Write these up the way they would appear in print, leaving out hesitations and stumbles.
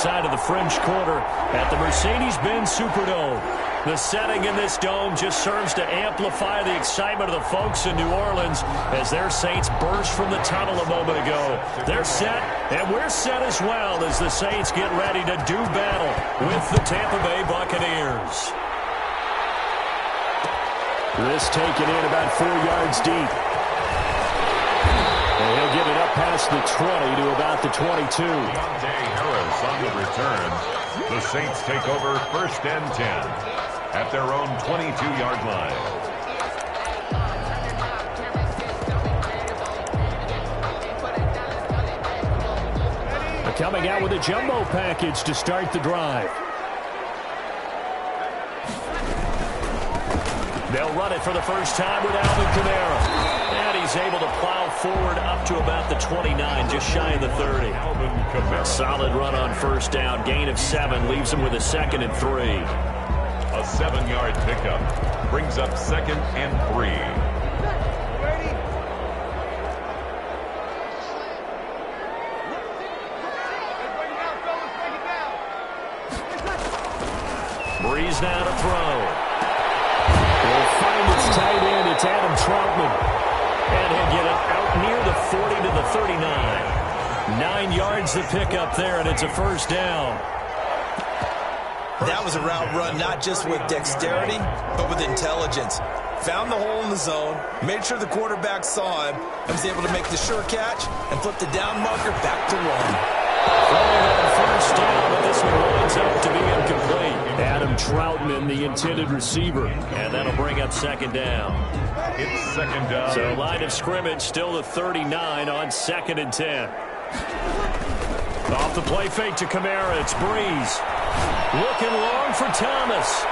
side of the French Quarter at the Mercedes-Benz Superdome. The setting in this dome just serves to amplify the excitement of the folks in New Orleans as their Saints burst from the tunnel a moment ago. They're set, and we're set as well as the Saints get ready to do battle with the Tampa Bay Buccaneers. This taken in about 4 yards deep. And he'll get it up past the 20 to about the 22. Harris on the return. The Saints take over 1st and 10 at their own 22-yard line. They're coming out with a jumbo package to start the drive. They'll run it for the first time with Alvin Kamara. And he's able to plow forward up to about the 29, just shy of the 30. Solid run on first down. Gain of 7 leaves him with a 2nd and 3. A 7-yard pickup brings up 2nd and 3. Breeze now to throw. Will find its tight end. It's Adam Troutman. And he'll get it out near the 40 to the 39. 9 yards to pick up there, and it's a first down. That was a route run not just with dexterity, but with intelligence. Found the hole in the zone, made sure the quarterback saw him, and was able to make the sure catch and flip the down marker back to 1. Throwing on first down, but this one winds up to be incomplete. Adam Troutman, the intended receiver, and that'll bring up 2nd down. It's 2nd down. So line of scrimmage still the 39 on 2nd and 10. Off the play fake to Kamara, it's Breeze. Looking long for Thomas.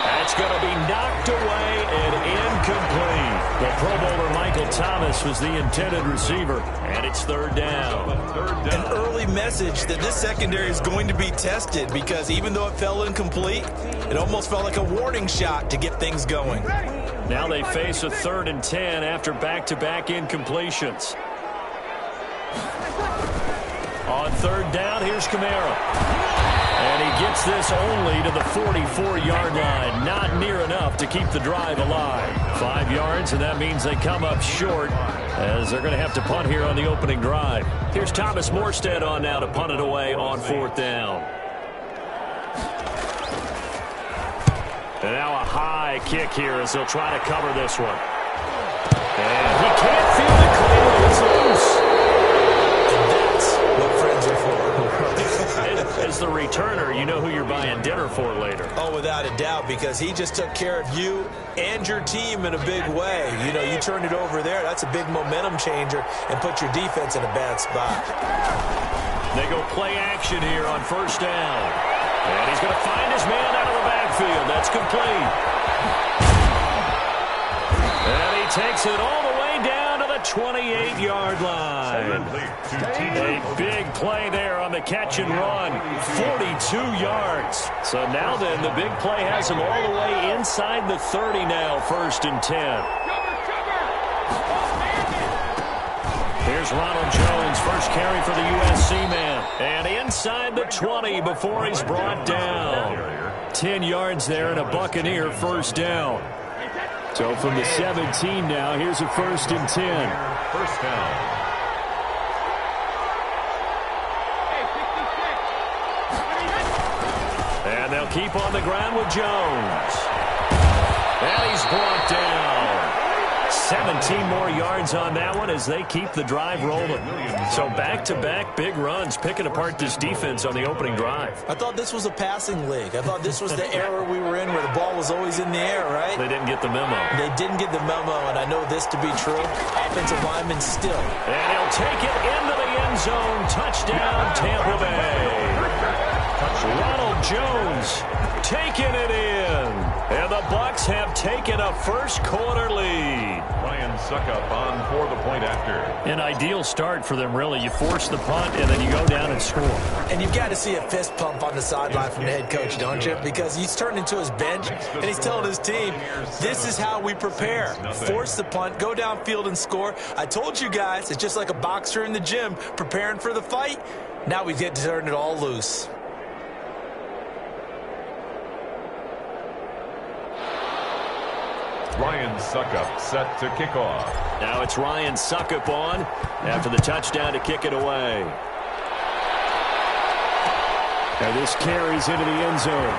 That's going to be knocked away and incomplete. The Pro Bowler Michael Thomas was the intended receiver, and it's 3rd down. An early message that this secondary is going to be tested because even though it fell incomplete, it almost felt like a warning shot to get things going. Now they face a 3rd and 10 after back-to-back incompletions. On 3rd down, here's Kamara. And he gets this only to the 44-yard line. Not near enough to keep the drive alive. 5 yards, and that means they come up short as they're going to have to punt here on the opening drive. Here's Thomas Morstead on now to punt it away on 4th down. And now a high kick here as they'll try to cover this one. And he can't feel it clearly. It's loose. And that's what friends are for. As the returner, you know who you're buying dinner for later. Oh, without a doubt, because he just took care of you and your team in a big way. You know, you turned it over there. That's a big momentum changer and put your defense in a bad spot. They go play action here on 1st down. And he's going to find his man out of the backfield. That's complete. And he takes it all the way down to the 28-yard line. A big play there on the catch and run. 42 yards. So now then, the big play has him all the way inside the 30 now, 1st and 10. Here's Ronald Jones, first carry for the USC man. And inside the 20 before he's brought down. 10 yards there and a Buccaneer first down. So from the 17 now, here's a 1st and 10. First down. And they'll keep on the ground with Jones. And he's brought down. 17 more yards on that one as they keep the drive rolling. So back-to-back big runs, picking apart this defense on the opening drive. I thought this was a passing league. I thought this was the era we were in where the ball was always in the air, right? They didn't get the memo. They didn't get the memo, and I know this to be true. Offensive lineman still. And he'll take it into the end zone. Touchdown, Tampa Bay. Ronald Jones taking it in. And the Bucs have taken a first-quarter lead. Ryan Suckup on for the point after. An ideal start for them, really. You force the punt, and then you go down and score. And you've got to see a fist pump on the sideline from the head coach, don't you? Because he's turned into his bench, and he's telling his team, this is how we prepare. Force the punt, go downfield and score. I told you guys, it's just like a boxer in the gym preparing for the fight. Now we get to turn it all loose. Ryan Suckup set to kick off. Now it's Ryan Suckup on after the touchdown to kick it away. And this carries into the end zone.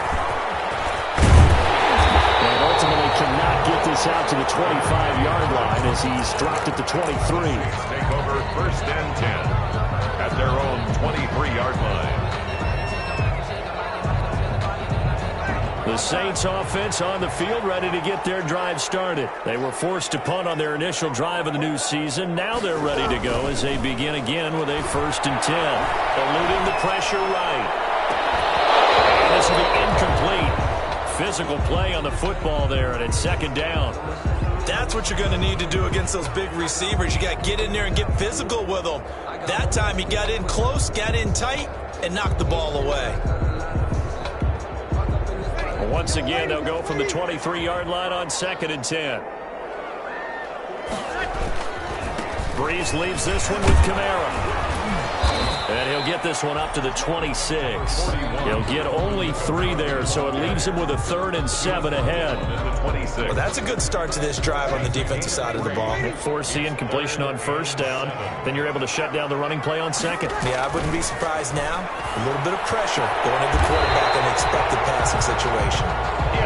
And ultimately cannot get this out to the 25-yard line as he's dropped at the 23. Take over 1st and 10 at their own 23-yard line. The Saints offense on the field ready to get their drive started. They were forced to punt on their initial drive of the new season. Now they're ready to go as they begin again with a 1st and 10. Eluding the pressure right. And this will be incomplete. Physical play on the football there, and it's 2nd down. That's what you're going to need to do against those big receivers. You got to get in there and get physical with them. That time he got in close, got in tight, and knocked the ball away. Once again, they'll go from the 23-yard line on 2nd and 10. Breeze leaves this one with Kamara. And he'll get this one up to the 26. He'll get only 3 there, so it leaves him with a 3rd and 7 ahead. Well, that's a good start to this drive on the defensive side of the ball. Force the incompletion on 1st down. Then you're able to shut down the running play on 2nd. Yeah, I wouldn't be surprised now. A little bit of pressure going into the quarterback in an expected passing situation.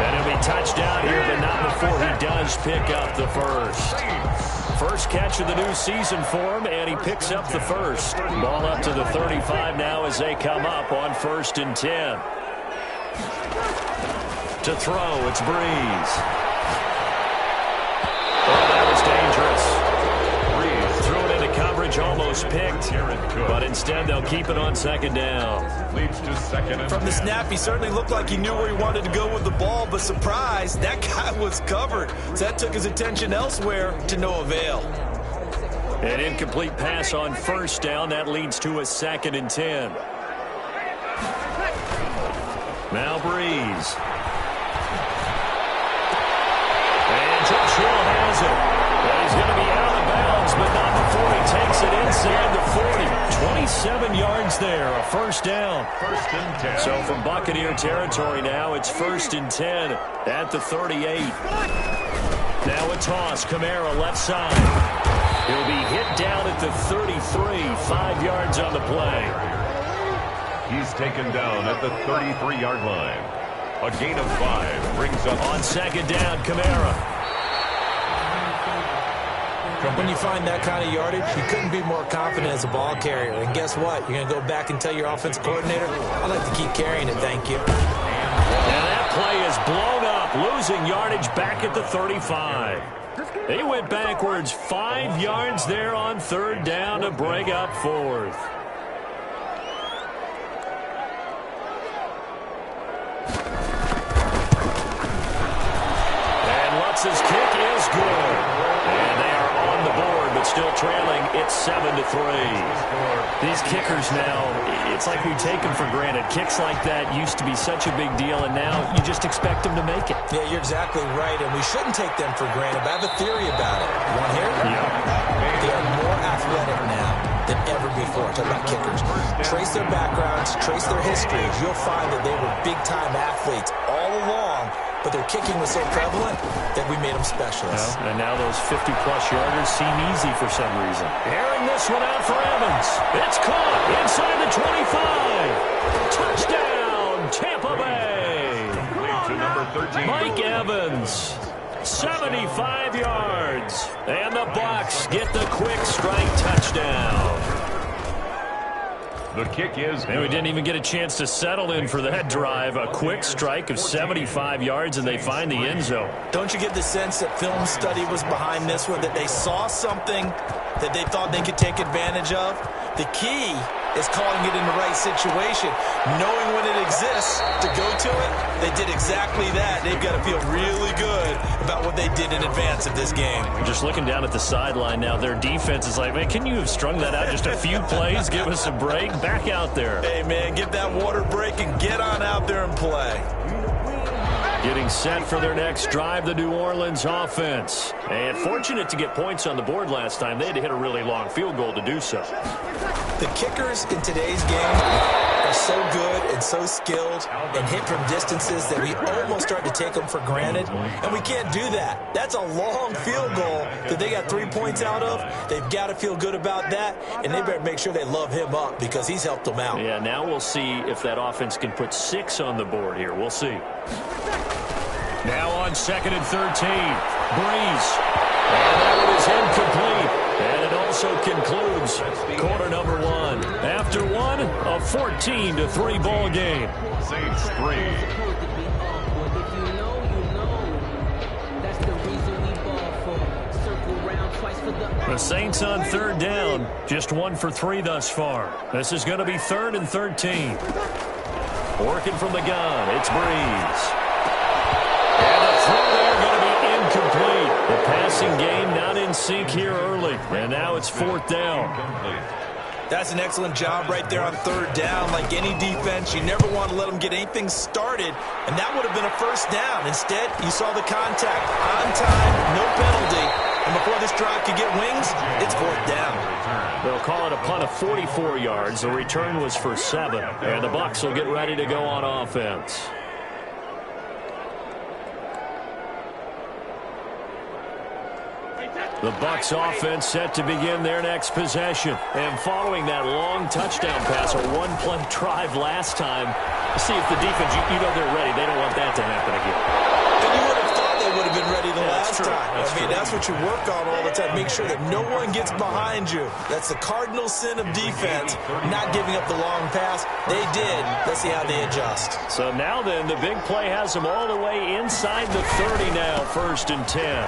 And he'll be touchdown here, but not before he does pick up the 1st. First catch of the new season for him, and he picks up the 1st. Ball up to the 35 now as they come up on 1st and 10. To throw, it's Breeze. Oh, that was dangerous. Breeze threw it into coverage, almost picked, but instead they'll keep it on 2nd down. Leads to 2nd and 10. From the snap, he certainly looked like he knew where he wanted to go with the ball, but surprise, that guy was covered. So that took his attention elsewhere to no avail. An incomplete pass on 1st down. That leads to a 2nd and 10. Now Breeze. And Josh Hill has it. But he's going to be out of bounds, but not before he takes it inside the 40. 27 yards there, a 1st down. 1st and 10. So from Buccaneer territory now, it's 1st and 10 at the 38. Now a toss. Kamara left side. He'll be hit down at the 33, 5 yards on the play. He's taken down at the 33-yard line. A gain of 5 brings up on 2nd down, Kamara. When you find that kind of yardage, you couldn't be more confident as a ball carrier. And guess what? You're going to go back and tell your offensive coordinator, I'd like to keep carrying it, thank you. And that play is blown up, losing yardage back at the 35. They went backwards 5 yards there on 3rd down to break up 4th. And Lutz's kick is good. And they are on the board, but still trailing. It's 7-3. These kickers now, it's like we take them for granted. Kicks like that used to be such a big deal, and now you just expect them to make it. Yeah, you're exactly right, and we shouldn't take them for granted. But I have a theory about it. You want to hear it? Yeah. They are more athletic now than ever before. Talk about kickers. Trace their backgrounds, trace their histories. You'll find that they were big-time athletes all along, but their kicking was so prevalent that we made them specialists. Well, and now those 50-plus yarders seem easy for some reason. Airing this one out for Evans. It's caught inside the 25. Touchdown, Tampa Bay. to number 13. Mike Evans. 75 yards. And the Bucs get the quick strike touchdown. The kick is good. And we didn't even get a chance to settle in for that drive. A quick strike of 75 yards, and they find the end zone. Don't you get the sense that film study was behind this one, that they saw something that they thought they could take advantage of? The key is calling it in the right situation, knowing when it exists to go to it. They did exactly that. They've got to feel really good about what they did in advance of this game. Just looking down at the sideline now, their defense is like, man, can you have strung that out just a few plays? Give us a break. Back out there. Hey, man, get that water break and get on out there and play. Getting set for their next drive, the New Orleans offense. And fortunate to get points on the board last time. They had to hit a really long field goal to do so. The kickers in today's game are so good and so skilled and hit from distances that we almost start to take them for granted, and we can't do that. That's a long field goal that they got 3 points out of. They've got to feel good about that, and they better make sure they love him up because he's helped them out. Yeah, now we'll see if that offense can put 6 on the board here. We'll see. Now on 2nd and 13, Breeze. And that one is incomplete. And it also concludes quarter number 1. After one, a 14-3 ball game. Saints 3. The Saints on 3rd down, just 1 for 3 thus far. This is going to be 3rd and 13. Working from the gun, it's Breeze. And the throw there going to be incomplete. The passing game not in sync here early. And now it's 4th down. That's an excellent job right there on 3rd down. Like any defense, you never want to let them get anything started, and that would have been a 1st down. Instead, you saw the contact on time, no penalty, and before this drive could get wings, it's 4th down. They'll call it a punt of 44 yards. The return was for 7, and the Bucs will get ready to go on offense. The Bucs offense set to begin their next possession. And following that long touchdown pass, a one-play drive last time, see if the defense, you know they're ready. They don't want that to happen again. And you would have thought they would have been ready the last time. That's what you work on all the time. Make sure that no one gets behind you. That's the cardinal sin of defense, not giving up the long pass. They did. Let's see how they adjust. So now then, the big play has them all the way inside the 30 now, 1st and 10.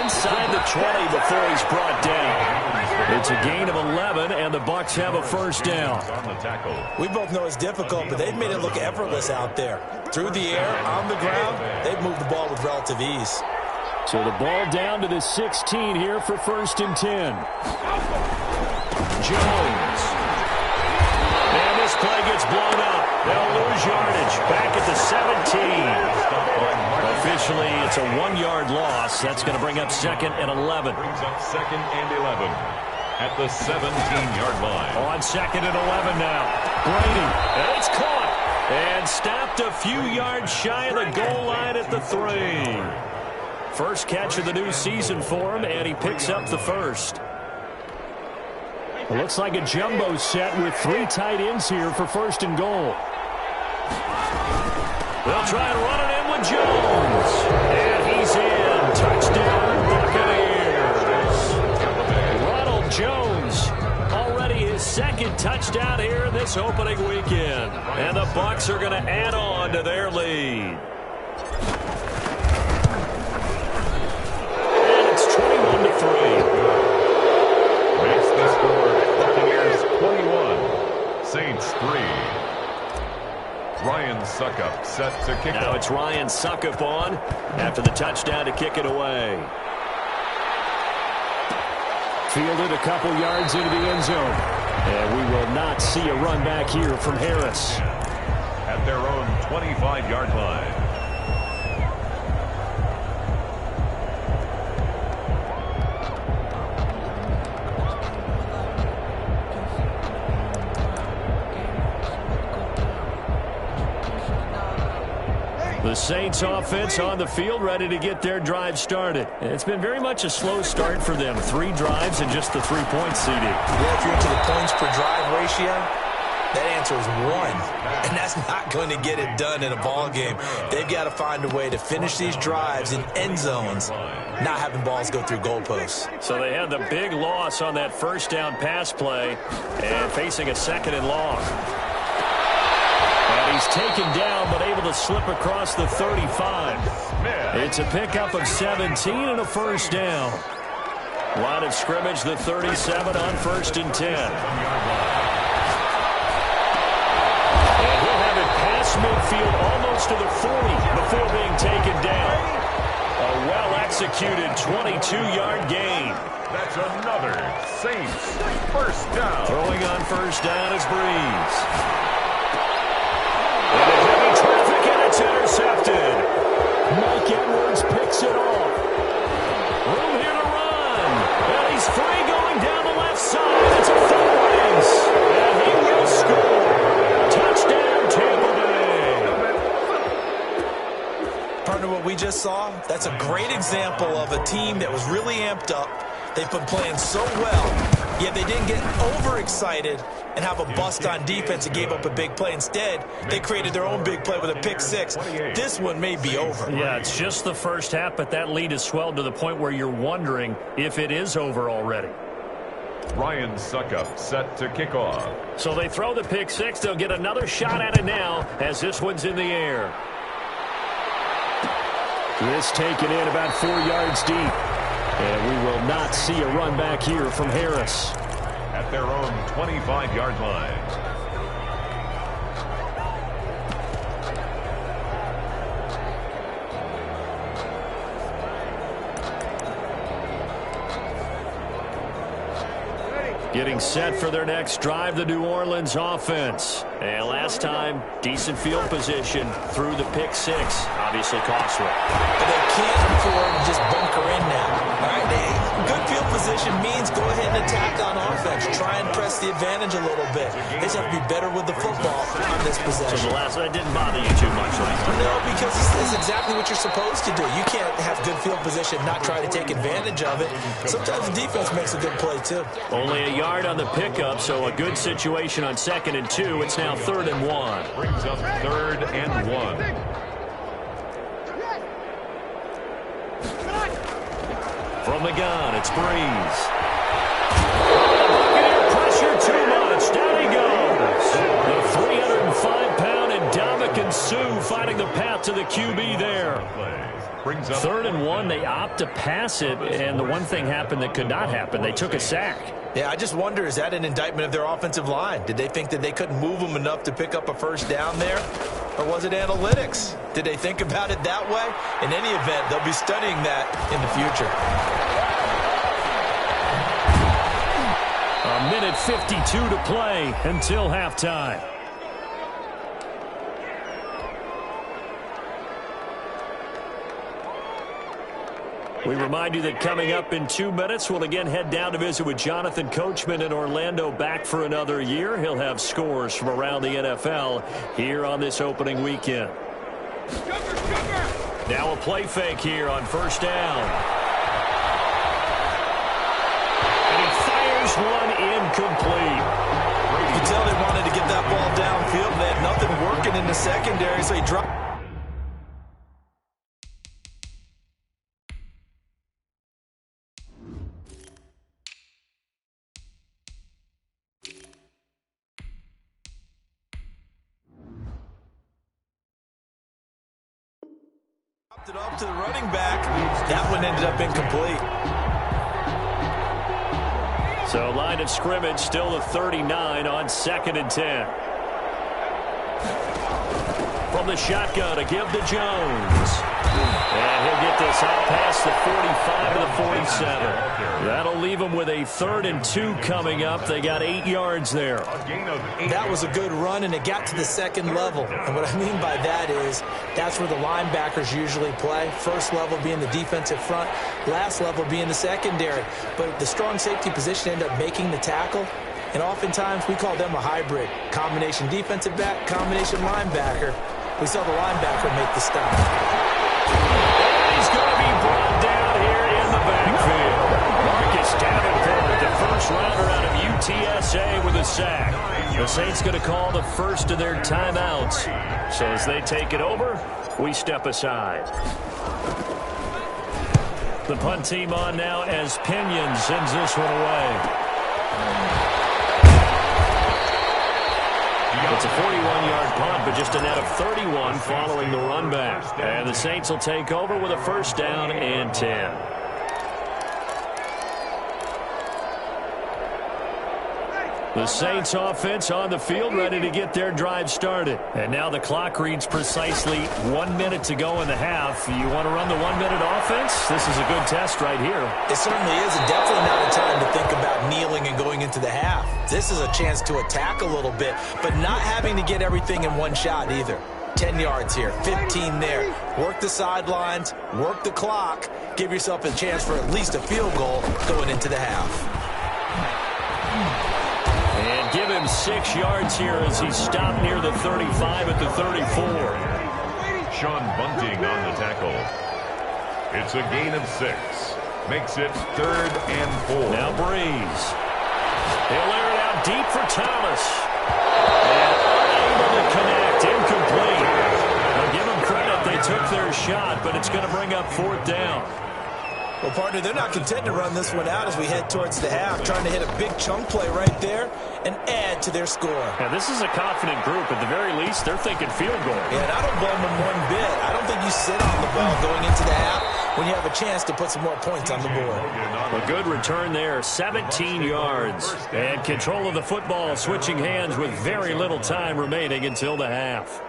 Inside the 20 before he's brought down. It's a gain of 11, and the Bucs have a 1st down. We both know it's difficult, but they've made it look effortless out there. Through the air, on the ground, they've moved the ball with relative ease. So the ball down to the 16 here for 1st and 10. Jones. And this play gets blown up. They'll lose yardage. Back at the 17. Officially, it's a 1-yard loss. That's going to bring up 2nd and 11. Brings up 2nd and 11 at the 17-yard line. On 2nd and 11 now. Brady, and it's caught. And stopped a few yards shy of the goal line at the 3. First catch of the new season for him, and he picks up the 1st. It looks like a jumbo set with 3 tight ends here for 1st and goal. They'll try and run it in with Jones. And he's in. Touchdown, Buccaneers. Ronald Jones, already his 2nd touchdown here in this opening weekend. And the Bucs are going to add on to their lead. And it's 21-3. Makes the score Buccaneers 21, Saints 3. Ryan Suckup set to kick Now off. it's Ryan Suckup on after the touchdown to kick it away. Fielded a couple yards into the end zone. And we will not see a run back here from Harris. At their own 25-yard line. The Saints offense on the field ready to get their drive started. It's been very much a slow start for them. 3 drives and just the 3-point CD. Yeah, if you're into the points per drive ratio, that answer is 1. And that's not going to get it done in a ball game. They've got to find a way to finish these drives in end zones, not having balls go through goalposts. So they had the big loss on that 1st down pass play and facing a 2nd and long. And he's taken down but able to slip across the 35. It's a pickup of 17 and a 1st down. Line of scrimmage, the 37 on 1st and 10. And he'll have it past midfield almost to the 40 before being taken down. A well-executed 22-yard gain. That's another Saints 1st down. Throwing on 1st down is Breeze. Into heavy traffic, and it's intercepted. Mike Edwards picks it off. Room here to run. And he's free going down the left saw, that's a great example of a team that was really amped up. They've been playing so well, yet they didn't get overexcited and have a bust on defense and gave up a big play. Instead, they created their own big play with a pick six. This one may be over. Yeah, it's just the first half, but that lead has swelled to the point where you're wondering if it is over already. Ryan Suckup set to kick off. So they throw the pick six. They'll get another shot at it now as this one's in the air. This taken in about 4 yards deep. And we will not see a run back here from Harris. At their own 25-yard line. Getting set for their next drive, the New Orleans offense. And last time, decent field position through the pick six. Obviously costly. But they can't afford to just bunker in now. All right, good field position means go ahead and attack on offense. Try and press the advantage a little bit. They just have to be better with the football on this possession. So the last one didn't bother you too much, right? No, because it's exactly what you're supposed to do. You can't have good field position, not try to take advantage of it. Sometimes the defense makes a good play, too. Only a yard on the pickup, so a good situation on 2nd and 2. It's now 3rd and 1. Brings up 3rd and 1. From the gun, it's Breeze. Pressure too much. Down he goes. The 305-pound Ndamukong Suh finding the path to the QB there. 3rd and 1, they opt to pass it, and the one thing happened that could not happen. They took a sack. Yeah, I just wonder, is that an indictment of their offensive line? Did they think that they couldn't move them enough to pick up a first down there? Or was it analytics? Did they think about it that way? In any event, they'll be studying that in the future. A minute 52 to play until halftime. We remind you that coming up in 2 minutes, we'll again head down to visit with Jonathan Coachman in Orlando, back for another year. He'll have scores from around the NFL here on this opening weekend. Now a play fake here on first down. And he fires one incomplete. You can tell they wanted to get that ball downfield. They had nothing working in the secondary, so he dropped. It up to the running back. That one ended up incomplete. So line of scrimmage still the 39 on 2nd and 10. From the shotgun to give to Jones. And he'll get this out past the 45 to the 47. That'll leave him with a 3rd and 2 coming up. They got 8 yards there. That was a good run, and it got to the second level. And what I mean by that is that's where the linebackers usually play. First level being the defensive front, last level being the secondary. But the strong safety position ended up making the tackle. And oftentimes we call them a hybrid. Combination defensive back, combination linebacker. We saw the linebacker make the stop. He's going to be brought down here in the backfield. Marcus Davenport, the first rounder out of UTSA with a sack. The Saints going to call the first of their timeouts. So as they take it over, we step aside. The punt team on now as Pinion sends this one away. It's a 41-yard punt, but just a net of 31 following the run back. And the Saints will take over with a first down and 10. The Saints offense on the field, ready to get their drive started. And now the clock reads precisely 1 minute to go in the half. You want to run the 1 minute offense? This is a good test right here. It certainly is, and definitely not a time to think about kneeling and going into the half. This is a chance to attack a little bit, but not having to get everything in one shot either. 10 yards here, 15 there. Work the sidelines, work the clock, give yourself a chance for at least a field goal going into the half. And give him 6 yards here as he stopped near the 35 at the 34. Sean Bunting on the tackle. It's a gain of 6. Makes it 3rd and 4. Now Breeze. He'll air it out deep for Thomas. And unable to connect. Incomplete. I'll give them credit. They took their shot, but it's going to bring up 4th down. Well, partner, they're not content to run this one out as we head towards the half, trying to hit a big chunk play right there and add to their score. Yeah, this is a confident group. At the very least, they're thinking field goal. Yeah, and I don't blame them one bit. I don't think you sit on the ball going into the half when you have a chance to put some more points on the board. A good return there, 17 yards. And control of the football, switching hands with very little time remaining until the half.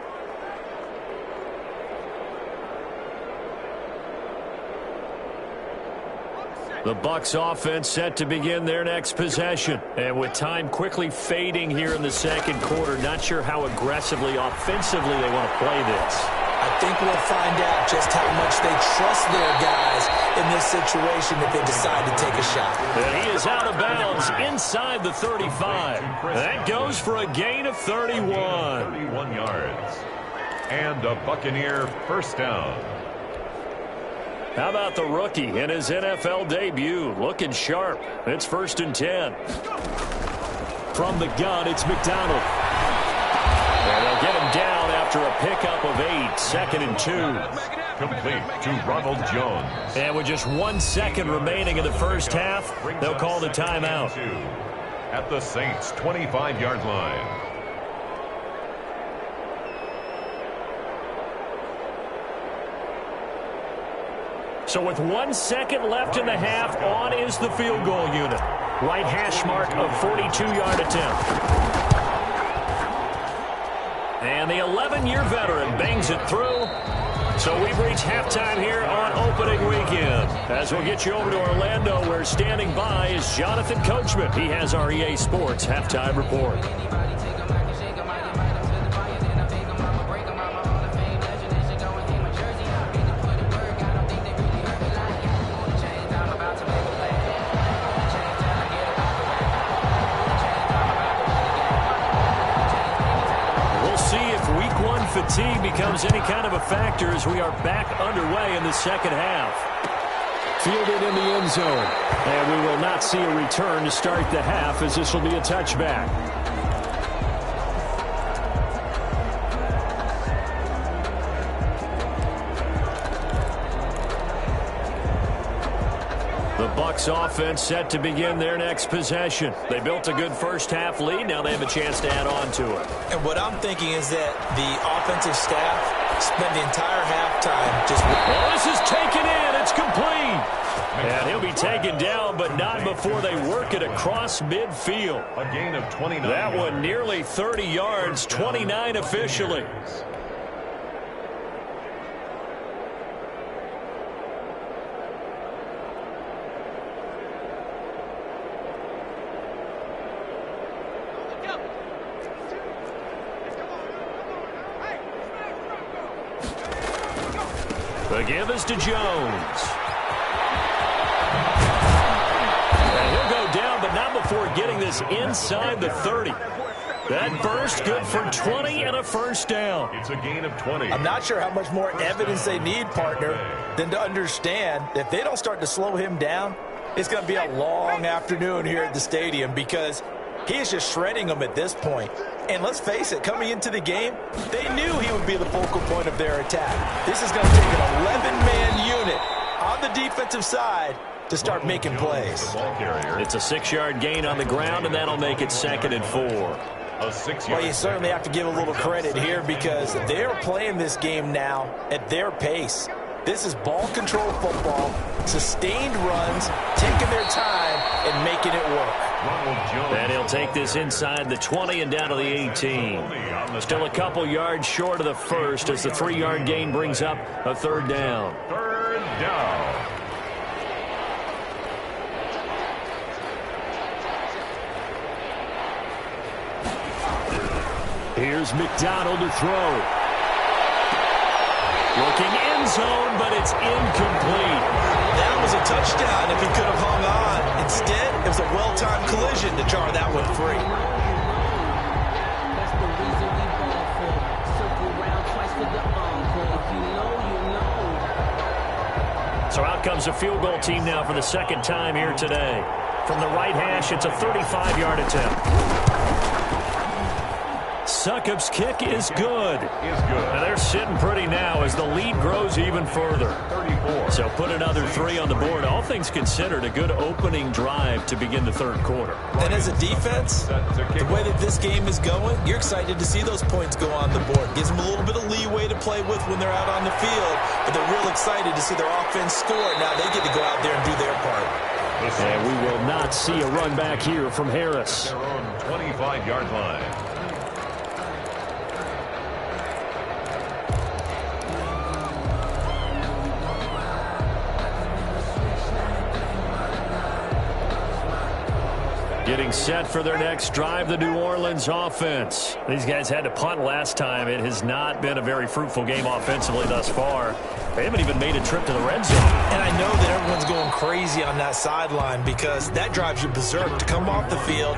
The Bucs offense set to begin their next possession. And with time quickly fading here in the second quarter, not sure how aggressively, offensively they want to play this. I think we'll find out just how much they trust their guys in this situation if they decide to take a shot. And he is out of bounds inside the 35. That goes for a gain of 31. 31 yards. And a Buccaneer first down. How about the rookie in his NFL debut? Looking sharp. It's 1st and 10. From the gun, it's McDonald. And they'll get him down after a pickup of 8. 2nd and 2. Complete to Ronald Jones. And with just 1 second remaining in the first half, they'll call the timeout. At the Saints' 25-yard line. So with 1 second left in the half, on is the field goal unit. Right hash mark of 42-yard attempt. And the 11-year veteran bangs it through. So we've reached halftime here on opening weekend. As we'll get you over to Orlando, where standing by is Jonathan Coachman. He has our EA Sports halftime report. Fatigue becomes any kind of a factor as we are back underway in the second half. Fielded in the end zone. And we will not see a return to start the half, as this will be a touchback. The Bucs offense set to begin their next possession. They built a good first half lead. Now they have a chance to add on to it. And what I'm thinking is that the offensive staff spent the entire halftime just... Oh, this is taken in. It's complete. And he'll be taken down, but not before they work it across midfield. A gain of 29. That one nearly 30 yards, 29 officially. The give is to Jones. And he'll go down, but not before getting this inside the 30. That burst good for 20 and a first down. It's a gain of 20. I'm not sure how much more evidence they need, partner, than to understand that if they don't start to slow him down, it's going to be a long afternoon here at the stadium because he is just shredding them at this point. And let's face it, coming into the game, they knew he would be the focal point of their attack. This is going to take an 11-man unit on the defensive side to start making plays. It's a 6-yard gain on the ground, and that'll make it 2nd and 4. Well, you certainly have to give a little credit here because they're playing this game now at their pace. This is ball control football, sustained runs, taking their time and making it work. And he'll take this inside the 20 and down to the 18. Still a couple yards short of the first as the 3-yard gain brings up a 3rd down. 3rd down. Here's McDonald to throw. Looking end zone, but it's incomplete. That was a touchdown if he could have hung on. Instead, it was a well-timed collision to jar that one free. That's the reason we ball for. Circle round twice to the encore. If you know, you know. So becomes a field goal team now for the second time here today. From the right hash, it's a 35-yard attempt. Succop's kick is good. And they're sitting pretty now as the lead grows even further. 34. So put another 3 on the board. All things considered, a good opening drive to begin the third quarter. And as a defense, the way that this game is going, you're excited to see those points go on the board. Gives them a little bit of leeway to play with when they're out on the field, but they're real excited to see their offense score. Now they get to go out there and do their part. And we will not see a run back here from Harris. Their own 25-yard line. Getting set for their next drive, the New Orleans offense. These guys had to punt last time. It has not been a very fruitful game offensively thus far. They haven't even made a trip to the red zone. And I know that everyone's going crazy on that sideline because that drives you berserk to come off the field,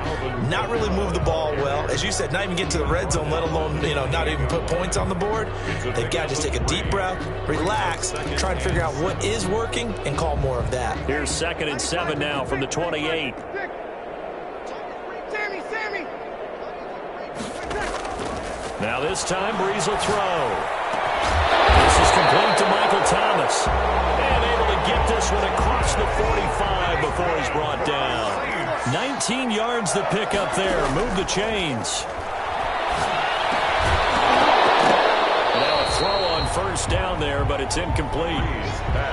not really move the ball well. As you said, not even get to the red zone, let alone, not even put points on the board. They've got to just take a deep breath, relax, try and figure out what is working, and call more of that. Here's 2nd and 7 now from the 28. Now this time, Breeze will throw. This is complete to Michael Thomas. And able to get this one across the 45 before he's brought down. 19 yards the pick up there. Move the chains. Now a throw on first down there, but it's incomplete.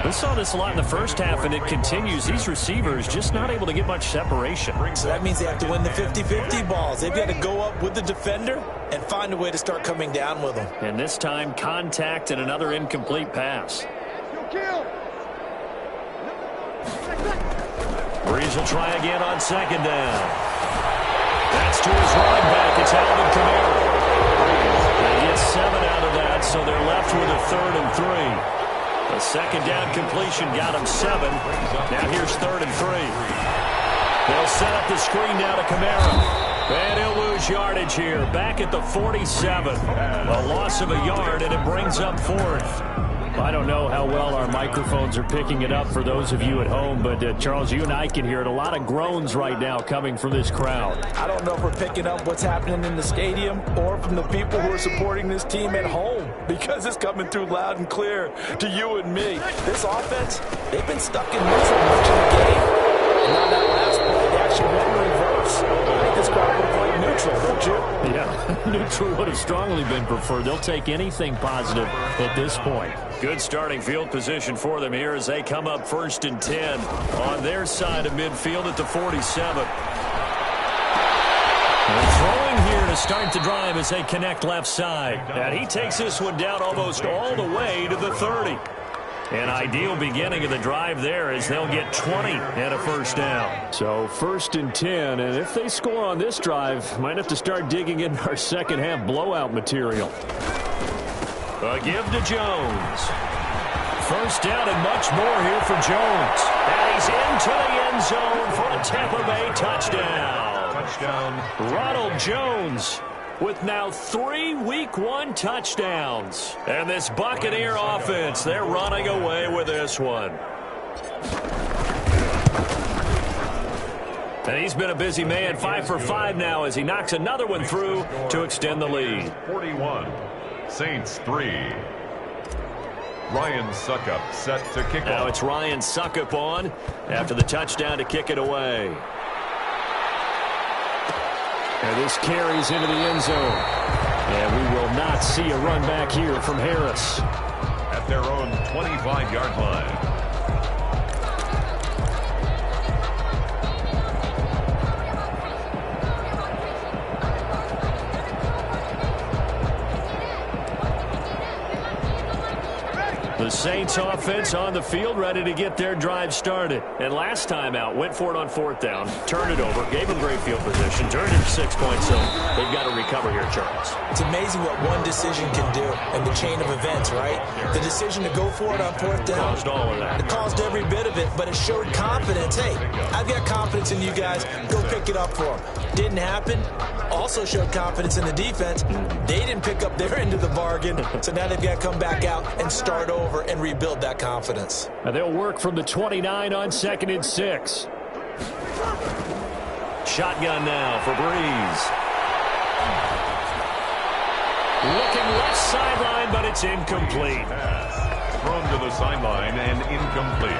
We saw this a lot in the first half, and it continues. These receivers just not able to get much separation. So that means they have to win the 50-50 balls. They've got to go up with the defender and find a way to start coming down with them. And this time, contact and another incomplete pass. Breeze will try again on 2nd down. That's to his running back. It's Alvin Kamara. They get 7 out of that, so they're left with a 3rd and 3. A 2nd down completion got him 7. Now here's 3rd and 3. They'll set up the screen now to Kamara. And he'll lose yardage here. Back at the 47. A loss of a yard, and it brings up 4th. I don't know how well our microphones are picking it up for those of you at home, but Charles, you and I can hear it. A lot of groans right now coming from this crowd. I don't know if we're picking up what's happening in the stadium or from the people who are supporting this team at home, because it's coming through loud and clear to you and me. This offense, they've been stuck in neutral much of the game. And on that last play, they actually went in reverse. I think this crowd would have played neutral, don't you? Yeah, neutral would have strongly been preferred. They'll take anything positive at this point. Good starting field position for them here as they come up 1st and 10 on their side of midfield at the 47. And throwing here to start the drive as they connect left side. And he takes this one down almost all the way to the 30. An ideal beginning of the drive there as they'll get 20 and a 1st down. So 1st and 10, and if they score on this drive, might have to start digging into our second half blowout material. A give to Jones. 1st down and much more here for Jones. And he's into the end zone for a Tampa Bay touchdown. Ronald Jones with now 3 Week 1 touchdowns. And this Buccaneer offense, they're running away with this one. And he's been a busy man, 5 for 5 now as he knocks another one through to extend the lead. 41, Saints 3. Ryan Succop set to kick off. Now it's Ryan Succop on after the touchdown to kick it away. And this carries into the end zone. And we will not see a run back here from Harris. At their own 25-yard line. The Saints offense on the field ready to get their drive started. And last time out, went for it on 4th down, turned it over, gave them great field position, turned it 6 points, so they've got to recover here, Charles. It's amazing what one decision can do in the chain of events, right? The decision to go for it on 4th down. Caused all of that. It caused every bit of it, but it showed confidence. Hey, I've got confidence in you guys. Go pick it up for them. Didn't happen. Also showed confidence in the defense. They didn't pick up their end of the bargain, so now they've got to come back out and start over recover and rebuild that confidence. And they'll work from the 29 on 2nd and 6. Shotgun now for Breeze. Looking left sideline, but it's incomplete. Thrown to the sideline and incomplete.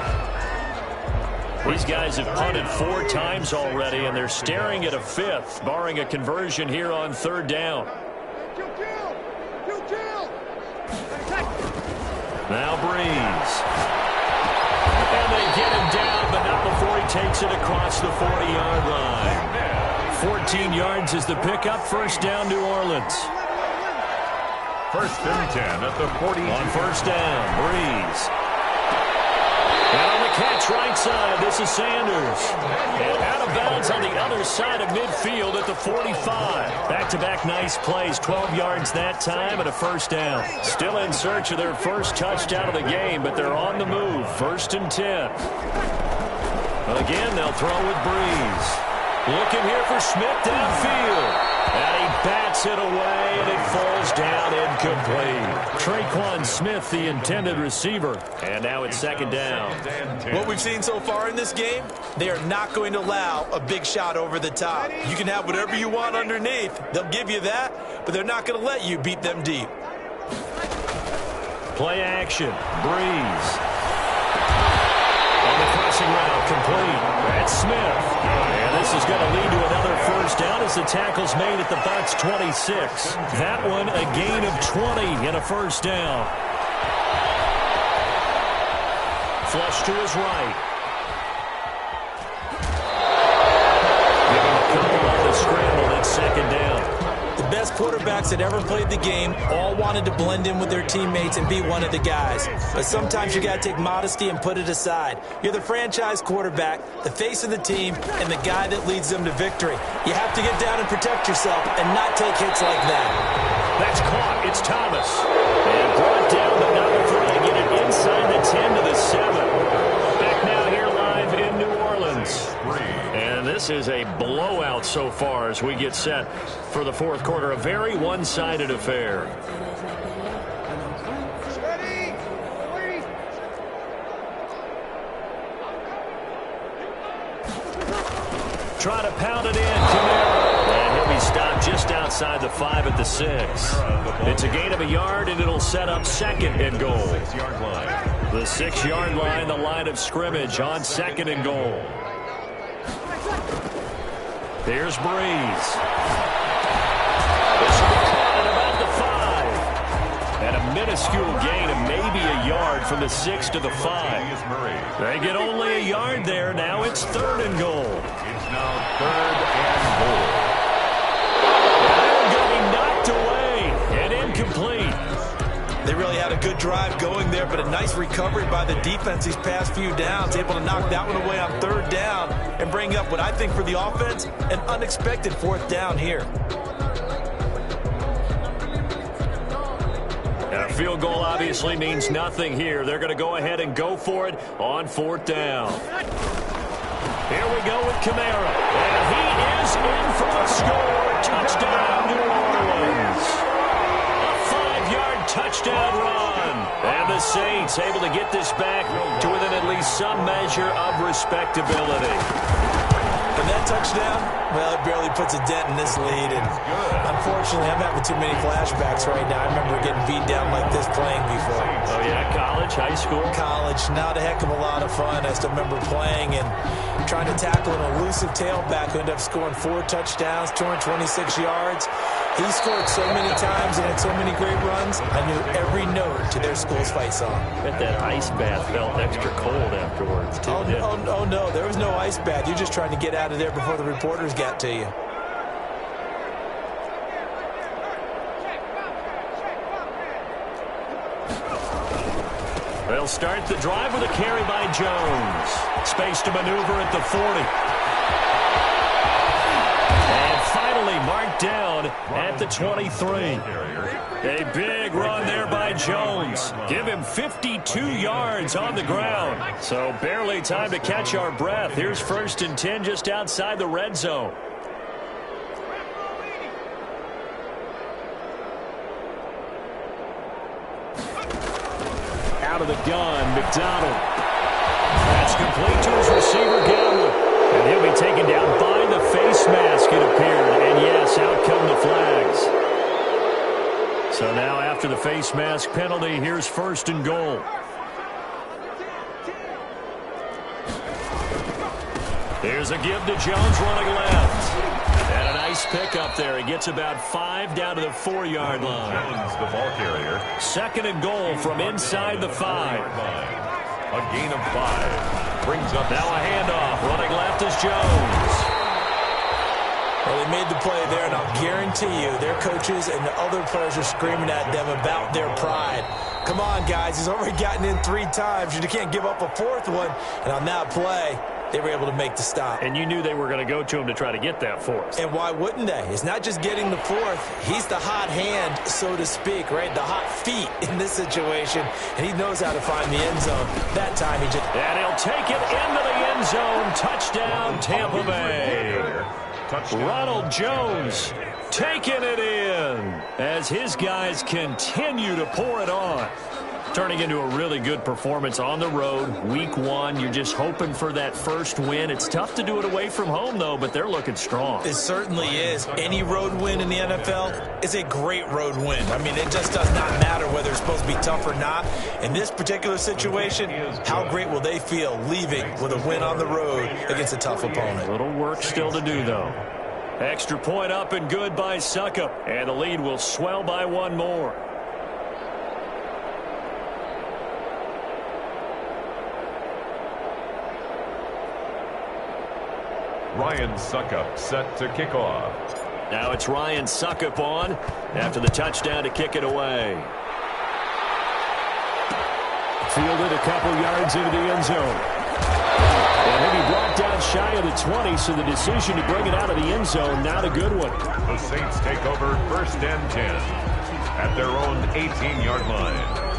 These guys have punted 4 times already, and they're staring at a 5th, barring a conversion here on 3rd down. Now Breeze. And they get him down, but not before he takes it across the 40-yard line. 14 yards is the pickup. 1st down, New Orleans. 1st and 10 at the 40. On 1st down, Breeze. And on the catch right side, this is Sanders. And out of bounds on the other side of midfield at the 45. Back-to-back nice plays, 12 yards that time and a 1st down. Still in search of their first touchdown of the game, but they're on the move. 1st and 10. Again, they'll throw with Breeze. Looking here for Smith downfield. And he bats it away, and it falls down incomplete. Traquan Smith, the intended receiver. And now it's 2nd down. What we've seen so far in this game, they are not going to allow a big shot over the top. You can have whatever you want underneath. They'll give you that, but they're not going to let you beat them deep. Play action. Breeze. On the crossing route, complete. That's Smith. And this is going to lead to another 1st down as the tackle's made at the Bucs 26. That one a gain of 20 and a 1st down. Flush to his right. Give him a couple on the scramble. That's 2nd down. The best quarterbacks that ever played the game all wanted to blend in with their teammates and be one of the guys. But sometimes you got to take modesty and put it aside. You're the franchise quarterback, the face of the team, and the guy that leads them to victory. You have to get down and protect yourself and not take hits like that. That's caught. It's Thomas. And brought down, but not before they get it inside the 10 to the 7. Back now here live in New Orleans. And this is a blowout so far as we get set for the 4th quarter. A very one-sided affair. Try to pound it in. And he'll be stopped just outside the 5 at the 6. It's a gain of a yard, and it'll set up 2nd and goal. The 6-yard line, the line of scrimmage on 2nd and goal. Here's Breeze. This will be caught at about the 5. And a minuscule gain of maybe a yard from the 6 to the 5. They get only a yard there. Now it's 3rd and goal. It's now 3rd and goal. And they're going to be knocked away and incomplete. They really had a good drive going there, but a nice recovery by the defense these past few downs, able to knock that one away on 3rd down and bring up what I think for the offense, an unexpected 4th down here. A field goal obviously means nothing here. They're going to go ahead and go for it on 4th down. Here we go with Kamara. And he is in for the score. Touchdown, New Orleans. A 5-yard touchdown run. And the Saints able to get this back to within at least some measure of respectability. And that touchdown, well, it barely puts a dent in this lead. And unfortunately, I'm having too many flashbacks right now. I remember getting beat down like this playing before. Oh, yeah, college, high school? College, not a heck of a lot of fun. I still remember playing and trying to tackle an elusive tailback who ended up scoring 4 touchdowns, 226 yards. He scored so many times and had so many great runs, I knew every note to their school's fight song. Bet that ice bath felt extra cold afterwards, too. Oh, no, there was no ice bath. You're just trying to get out of there before the reporters got to you. They'll start the drive with a carry by Jones. Space to maneuver at the 40. And finally marked down at the 23. A big run there by Jones. Give him 52 yards on the ground. So barely time to catch our breath. Here's 1st and 10 just outside the red zone. Out of the gun. McDonald. That's complete to his receiver, Gamble. And he'll be taken down by the face mask, it appeared. And yes, out come the flags. So now after the face mask penalty, here's 1st and goal. Here's a give to Jones running left. And a nice pick up there. He gets about 5 down to the 4-yard line. Jones, the ball carrier. 2nd and goal from inside the 5. A gain of 5. Brings up now a handoff. Running left is Jones. Well, they made the play there, and I'll guarantee you their coaches and the other players are screaming at them about their pride. Come on, guys. He's already gotten in 3 times. You can't give up a 4th one. And on that play, they were able to make the stop. And you knew they were going to go to him to try to get that 4th. And why wouldn't they? It's not just getting the 4th. He's the hot hand, so to speak, right? The hot feet in this situation. And he knows how to find the end zone. That time he just... And he'll take it into the end zone. Touchdown, Tampa Bay. Ronald Jones taking it in as his guys continue to pour it on. Turning into a really good performance on the road. Week 1, you're just hoping for that first win. It's tough to do it away from home, though, but they're looking strong. It certainly is. Any road win in the NFL is a great road win. I mean, it just does not matter whether it's supposed to be tough or not. In this particular situation, how great will they feel leaving with a win on the road against a tough opponent? A little work still to do, though. Extra point up and good by Suckup. And the lead will swell by 1 more. Ryan Suckup set to kick off. Now it's Ryan Suckup on after the touchdown to kick it away. Fielded a couple yards into the end zone. And he'll be brought down shy of the 20, so the decision to bring it out of the end zone, not a good one. The Saints take over 1st and 10 at their own 18-yard line.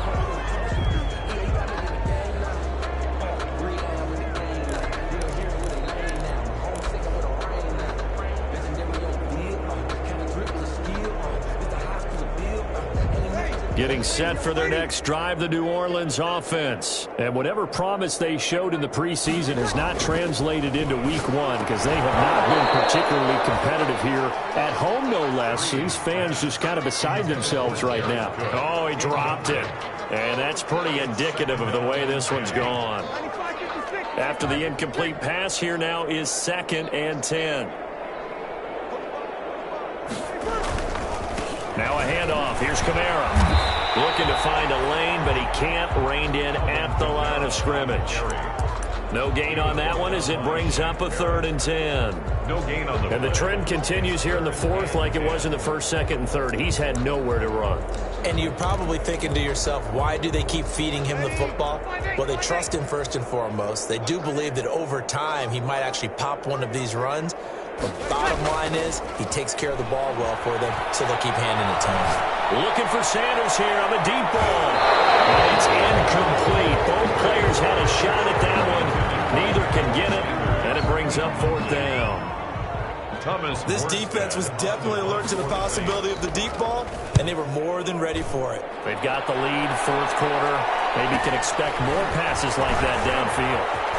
Getting set for their next drive, the New Orleans offense. And whatever promise they showed in the preseason has not translated into week 1 because they have not been particularly competitive here at home, no less. These fans just kind of beside themselves right now. Oh, he dropped it. And that's pretty indicative of the way this one's gone. After the incomplete pass, here now is 2nd and 10. Now a handoff. Here's Kamara. Looking to find a lane, but he can't. Reined in at the line of scrimmage. No gain on that one as it brings up a 3rd and 10. No gain on the And the trend continues here in the 4th like it was in the 1st, 2nd, and 3rd. He's had nowhere to run. And you're probably thinking to yourself, why do they keep feeding him the football? Well, they trust him first and foremost. They do believe that over time he might actually pop one of these runs. But bottom line is, he takes care of the ball well for them, so they'll keep handing it to him. Looking for Sanders here on the deep ball. And it's incomplete. Both players had a shot at that one. Neither can get it, and it brings up 4th down. This defense was definitely alert to the possibility of the deep ball, and they were more than ready for it. They've got the lead, 4th quarter. Maybe can expect more passes like that downfield.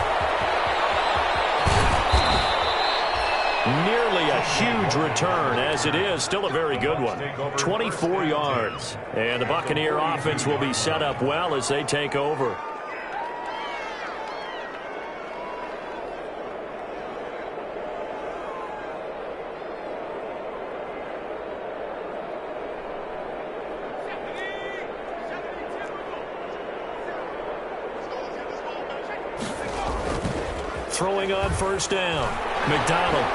Nearly a huge return, as it is still a very good one. 24 yards. And the Buccaneer offense will be set up well as they take over. Throwing on 1st down. McDonald.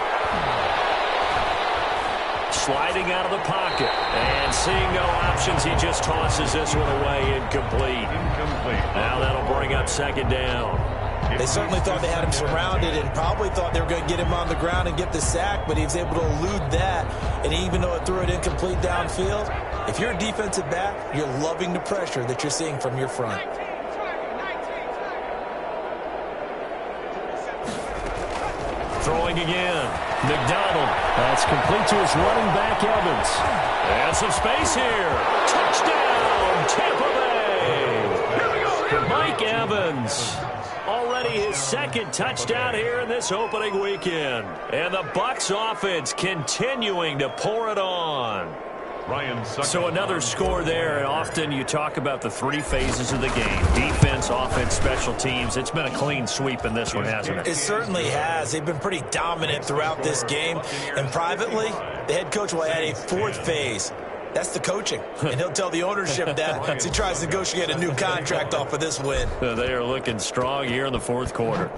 Sliding out of the pocket. And seeing no options, he just tosses this one away. Incomplete. Now that'll bring up 2nd down. They certainly thought they had him surrounded and probably thought they were going to get him on the ground and get the sack, but he was able to elude that. And even though it threw it incomplete downfield, if you're a defensive back, you're loving the pressure that you're seeing from your front. Throwing again. McDonald. That's complete to his running back, Evans. And some space here. Touchdown, Tampa Bay. Mike Evans. Already his second touchdown here in this opening weekend. And the Bucs offense continuing to pour it on. So another score there, and often you talk about the three phases of the game. Defense, offense, special teams. It's been a clean sweep in this one, hasn't it? It certainly has. They've been pretty dominant throughout this game. And privately, the head coach will add a fourth phase. That's the coaching. And he'll tell the ownership that as he tries to negotiate a new contract off of this win. They are looking strong here in the fourth quarter.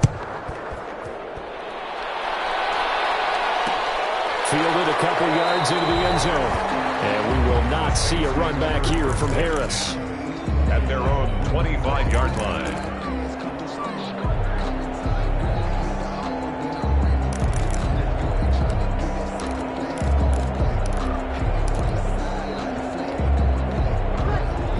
Fielded a couple yards into the end zone. And we will not see a run back here from Harris. At their own 25-yard line.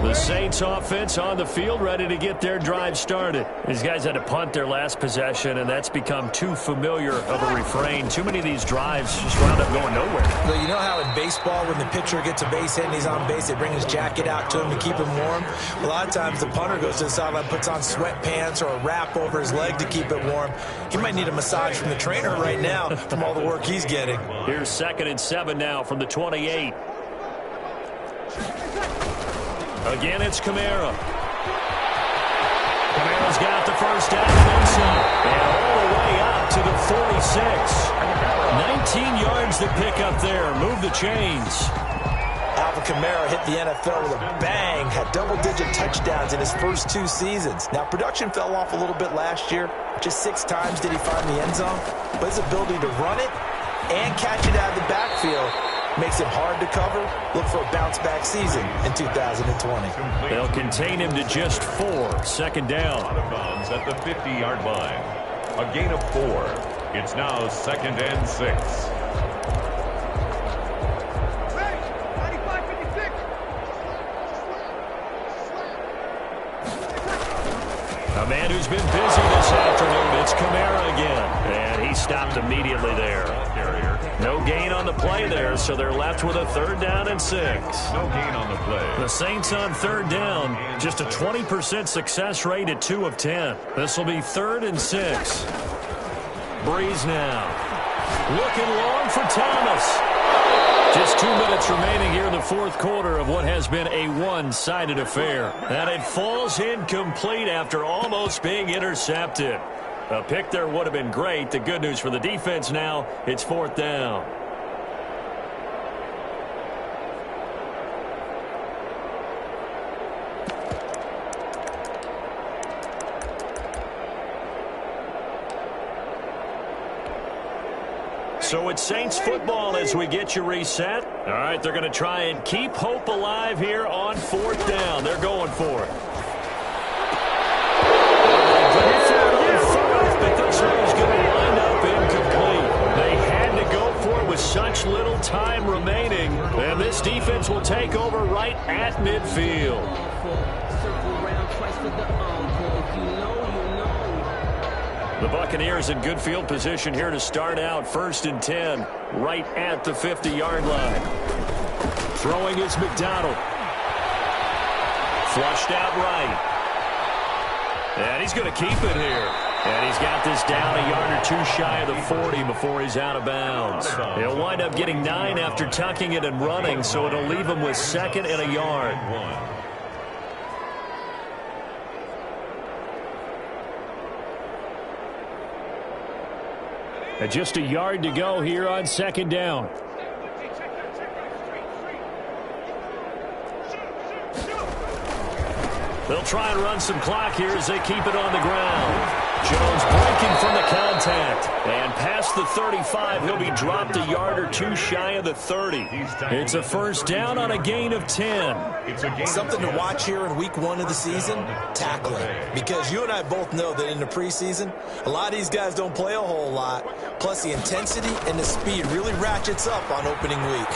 The Saints offense on the field, ready to get their drive started. These guys had to punt their last possession, and that's become too familiar of a refrain. Too many of these drives just wound up going nowhere. Well, you know how in baseball, when the pitcher gets a base hit and he's on base, they bring his jacket out to him to keep him warm? A lot of times the punter goes to the sideline, puts on sweatpants or a wrap over his leg to keep it warm. He might need a massage from the trainer right now from all the work he's getting. Here's 2nd and 7 now from the 28. Again, it's Kamara. Kamara's got the first down and then some. And all the way up to the 46. 19 yards to pick up there. Move the chains. Alvin Kamara hit the NFL with a bang. Had double-digit touchdowns in his first 2 seasons. Now, production fell off a little bit last year. Just 6 times did he find the end zone. But his ability to run it and catch it out of the backfield makes him hard to cover. Look for a bounce-back season in 2020. They'll contain him to just 4. 2nd down. Out of bounds at the 50-yard line. A gain of 4. It's now 2nd and 6. A man who's been busy this afternoon. It's Kamara again. And he stopped immediately there. No gain on the play there, so they're left with a 3rd down and 6. No gain on the play. The Saints on 3rd down, just a 20% success rate at 2 of 10. This will be 3rd and 6. Breeze now. Looking long for Thomas. Just 2 minutes remaining here in the fourth quarter of what has been a one-sided affair. And it falls incomplete after almost being intercepted. A pick there would have been great. The good news for the defense now, it's 4th down. So it's Saints football as we get you reset. All right, they're going to try and keep hope alive here on 4th down. They're going for it. But this one is going to wind up incomplete. They had to go for it with such little time remaining. And this defense will take over right at midfield. The Buccaneers in good field position here to start out. 1st and 10, right at the 50-yard line. Throwing is McDonald. Flushed out right. And he's going to keep it here. And he's got this down a yard or 2 shy of the 40 before he's out of bounds. He'll wind up getting 9 after tucking it and running, so it'll leave him with 2nd and a yard. And just a yard to go here on 2nd down. They'll try and run some clock here as they keep it on the ground. Jones breaking from the contact. And past the 35, he'll be dropped a yard or 2 shy of the 30. It's a 1st down on a gain of 10. Something to watch here in week 1 of the season, tackling. Because you and I both know that in the preseason, a lot of these guys don't play a whole lot. Plus the intensity and the speed really ratchets up on opening week.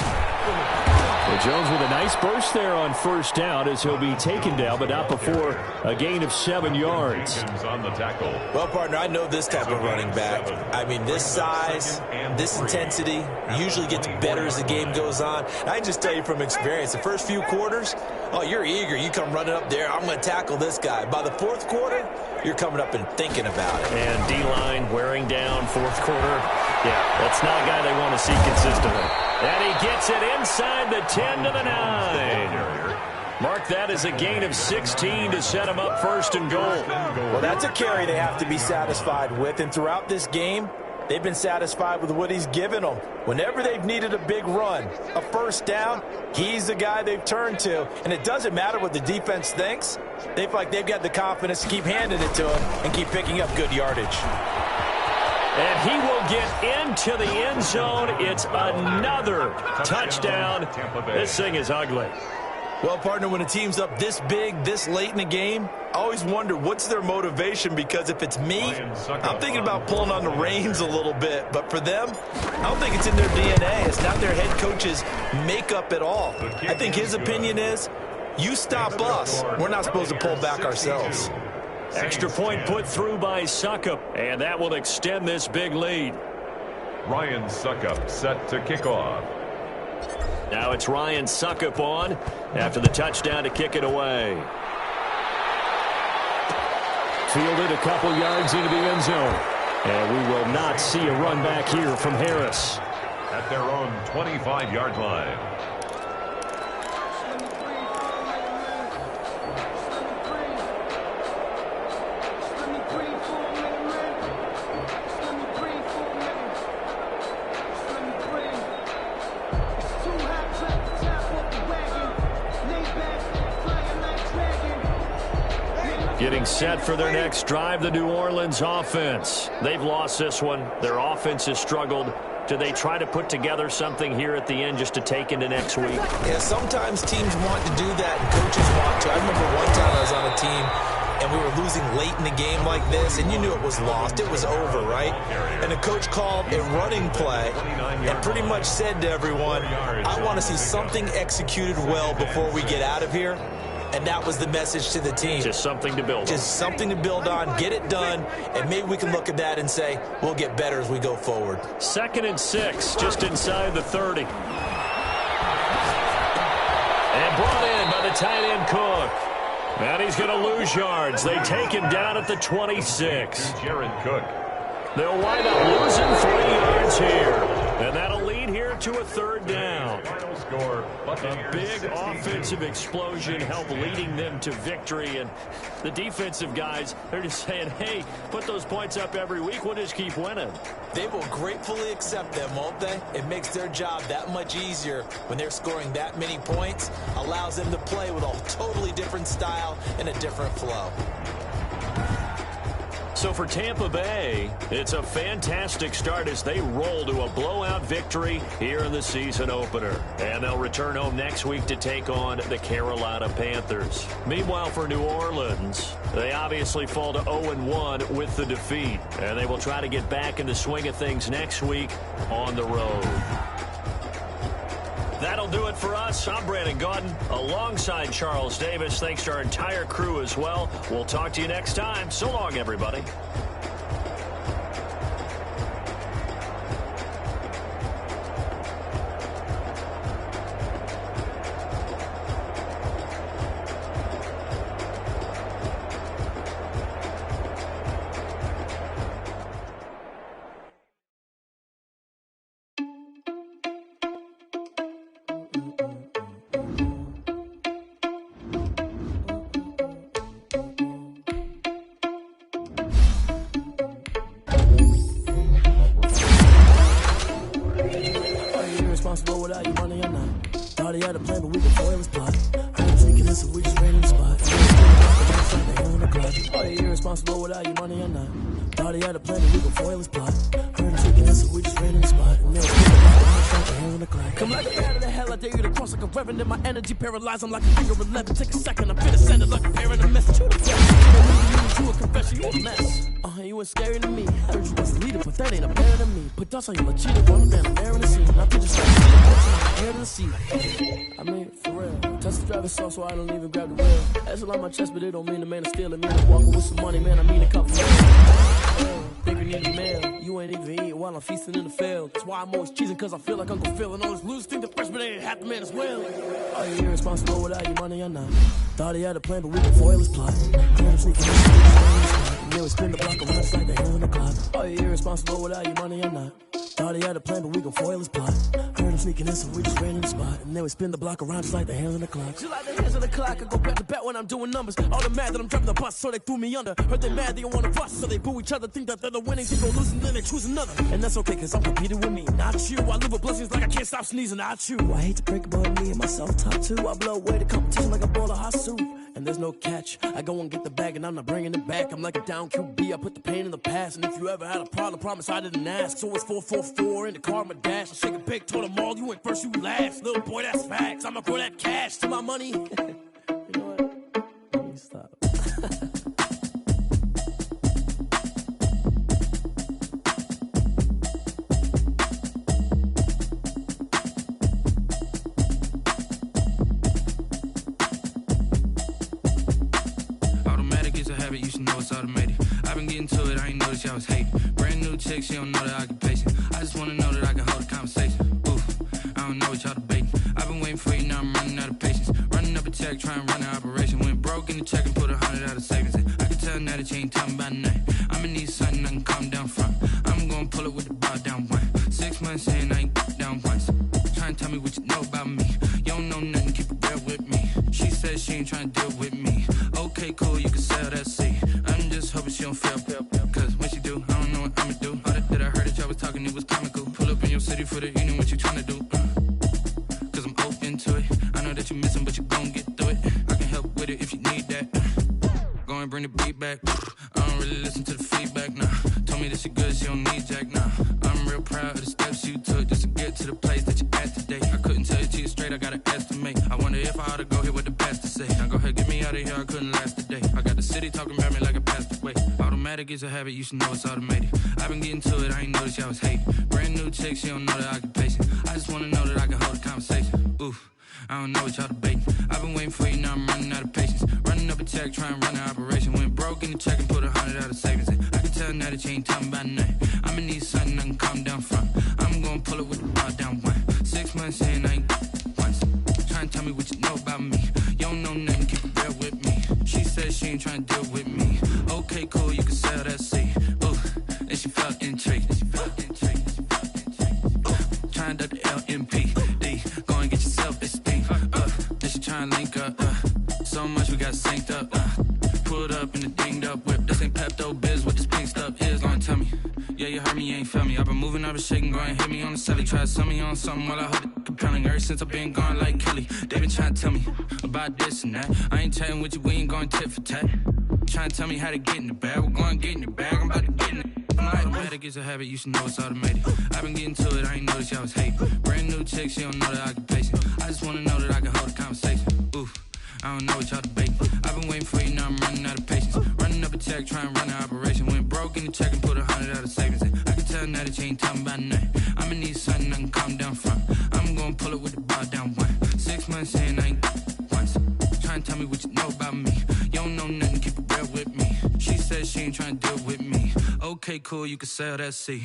Well, Jones with a nice burst there on first down as he'll be taken down, but not before a gain of 7 yards. On the tackle. Well, partner, I know this type of running back. I mean, this size, this intensity usually gets better as the game goes on. And I can just tell you from experience, the first few quarters, oh, you're eager. You come running up there, I'm going to tackle this guy. By the fourth quarter, you're coming up and thinking about it. And D-line wearing down fourth quarter. Yeah, that's not a guy they want to see consistently. And he gets it inside the 10 to the 9. Mark that as a gain of 16 to set him up first and goal. Well, that's a carry they have to be satisfied with. And throughout this game, they've been satisfied with what he's given them. Whenever they've needed a big run, a first down, he's the guy they've turned to. And it doesn't matter what the defense thinks. They feel like they've got the confidence to keep handing it to him and keep picking up good yardage. And he will get into the end zone. It's another touchdown. This thing is ugly. Well, partner, when a team's up this big, this late in the game, I always wonder what's their motivation, because if it's me, I'm thinking about pulling on the reins a little bit. But for them, I don't think it's in their DNA. It's not their head coach's makeup at all. I think his opinion is, you stop us. We're not supposed to pull back ourselves. Extra point put through by Suckup, and that will extend this big lead. Ryan Suckup set to kick off. Now it's Ryan Suckup on after the touchdown to kick it away. Fielded a couple yards into the end zone. And we will not see a run back here from Harris. At their own 25-yard line. Getting set for their next drive, the New Orleans offense. They've lost this one. Their offense has struggled. Do they try to put together something here at the end just to take into next week? Yeah, sometimes teams want to do that and coaches want to. I remember one time I was on a team and we were losing late in the game like this, and you knew it was lost. It was over, right? And the coach called a running play and pretty much said to everyone, I want to see something executed well before we get out of here. And that was the message to the team. Just something to build on. Just something to build on, get it done, and maybe we can look at that and say, we'll get better as we go forward. 2nd and 6, just inside the 30. And brought in by the tight end Cook. And he's going to lose yards. They take him down at the 26. Jared Cook. They'll wind up losing 3 yards here. And that'll lead here to a 3rd down. Final score, A big offensive explosion helped leading them to victory. And the defensive guys, they're just saying, hey, put those points up every week. We'll just keep winning. They will gratefully accept them, won't they? It makes their job that much easier when they're scoring that many points. Allows them to play with a totally different style and a different flow. So for Tampa Bay, it's a fantastic start as they roll to a blowout victory here in the season opener. And they'll return home next week to take on the Carolina Panthers. Meanwhile, for New Orleans, they obviously fall to 0-1 with the defeat. And they will try to get back in the swing of things next week on the road. That'll do it for us. I'm Brandon Gaudin alongside Charles Davis. Thanks to our entire crew as well. We'll talk to you next time. So long, everybody. Without your money or not. Thought he had a plan, but we before it was plot. Heard him tweaking this, so we just ran in the spot. They on the clock. Oh, yeah, irresponsible without your money or not. Thought he had a plan, but we before it was plot. Heard him tweaking this, so we just ran in the spot. just like the hair on the clock. Come like a bat of the hell, I dare you to cross like a reverend. And my energy paralyzed, I'm like a finger 11. Take a second, I'm finna send it like a pair in a message. You the best, you a confession, you a mess. You ain't scary to me. I heard you was a leader, but that ain't apparent to me. Put dust on you like cheater, run down the air in the scene. I put just like cheater, air to the sea. I mean, for real. Touch the driver's soft, so I don't even grab the wheel. That's on my chest, but it don't mean the man is stealing. Me I'm walking with some money, man, I mean a couple of bigger need a mail. You ain't even eating while I'm feasting in the field. That's why I'm always cheesing, cause I feel like Uncle Phil. And all this loose think the freshman ain't half the man as well. Are you irresponsible without your money or not? Thought he had a plan, but we can foil his plot. Yeah, we spin the block around just like the hair on the clock. Are you irresponsible without your money or not? Thought he had a plan, but we gon' foil his plot. Heard him sneaking in, so we just ran in the spot. And then we spin the block around just like the hands on the clock. Just like the hands on the clock, I go back to back when I'm doing numbers. All the mad that I'm driving the bus, so they threw me under. Heard they mad, they don't wanna bust, so they boo each other. Think that they're the winning team, go losing, then they choose another. And that's okay, cause I'm competing with me, not you. I live with blessings like I can't stop sneezing, not you. I hate to break it, but me and myself top two. I blow away the competition like a bowl of hot soup. And there's no catch. I go and get the bag and I'm not bringing it back. I'm like a down QB, I put the pain in the past. And if you ever had a problem, promise I didn't ask. So it's 444 in the car, my dash. I shake a big, told them all, you went first, you last. Little boy, that's facts. I'ma throw that cash to my money. You know what? Let me stop. You should know it's automated. I've been getting to it, I ain't noticed y'all was hating. Brand new chick, she don't know the occupation. I just wanna know that I can hold a conversation. Oof, I don't know what y'all debating. I've been waiting for you, now I'm running out of patience. Running up a check, trying to run an operation. Went broke in the check and put 100 out of savings in. I can tell now that you ain't talking about nothing. I'ma need something I can calm down from. I'm gonna pull it with the bar down one. 6 months in, I ain't down once. Trying to tell me what you know about me. You don't know nothing, keep it real with me. She said she ain't trying to deal with me. Okay, cool, you can sell that seat. I'm just hoping she don't fail. Cause when she do, I don't know what I'ma do. All that I heard that y'all was talking, it was comical. Pull up in your city for the evening, what you trying to do? Cause I'm open to it. I know that you missing, but you gon' get through it. I can help with it if you need that. Go and bring the beat back. I don't really listen to the feedback, nah. Told me that she good, she don't need jack, nah. I'm real proud of the steps you took just to get to the place that you at today. I couldn't tell you to you straight, I gotta estimate. I wonder if I ought to go here with the pastor say. Now go ahead, get me out of here, I couldn't last a day. I got the city talking about me like I passed away. Automatic is a habit, you should know it's automated. I've been getting to it, I ain't noticed y'all was hating. Brand new chick, she don't know the occupation. I just wanna know that I can hold a conversation. Oof, I don't know what y'all debating. I've been waiting for you, now I'm running out of patience. Running up a check, trying to run an operation. Went broke in the check and put 100 out of savings in. I can tell now that you ain't talking about nothing. I'ma need something I can calm down from. I'm gonna pull it with the bar down one. 6 months in, I ain't once. Trying to tell me what you know about me. You don't know nothing, keep it real with me. She said she ain't trying to deal with me. Okay, cool, you can sell that seat. Ooh, then she felt intrigued. Trying to the LMPD. Go and get yourself esteem. Then she trying to link up. So much we got synced up. Pulled up in the dinged up whip. This ain't Pepto Biz, what this pink stuff is. Go and tell me. Yeah, you heard me, you ain't felt me. I've been moving, I've been shaking, go and hit me on the celly. Try to sell me on something while I hold it compelling. Ever since I've been gone like Kelly, they been trying to tell me about this and that. I ain't chatting with you, we ain't going tit for tat. Trying to tell me how to get in the bag. We're going to get in the bag, I'm about to get in it. Automatic is a habit, you should know it's automated. I've been getting to it, I ain't noticed y'all was hating. Brand new chick, she don't know the occupation. I just wanna know that I can hold a conversation. Oof, I don't know what y'all debating. I've been waiting for you, now I'm running out of patience. Running up a check, trying to run an operation. Went broke in the check and put 100 out of savings in. I can tell now that you ain't talking about nothing. I'ma need something I can calm down from. I'm gonna pull it with the bar down one. 6 months in, I ain't once. Trying to tell me what you know about me. You don't know nothing, keep it real with me. She said she ain't trying to deal with me. Okay, cool, you can sell that seat.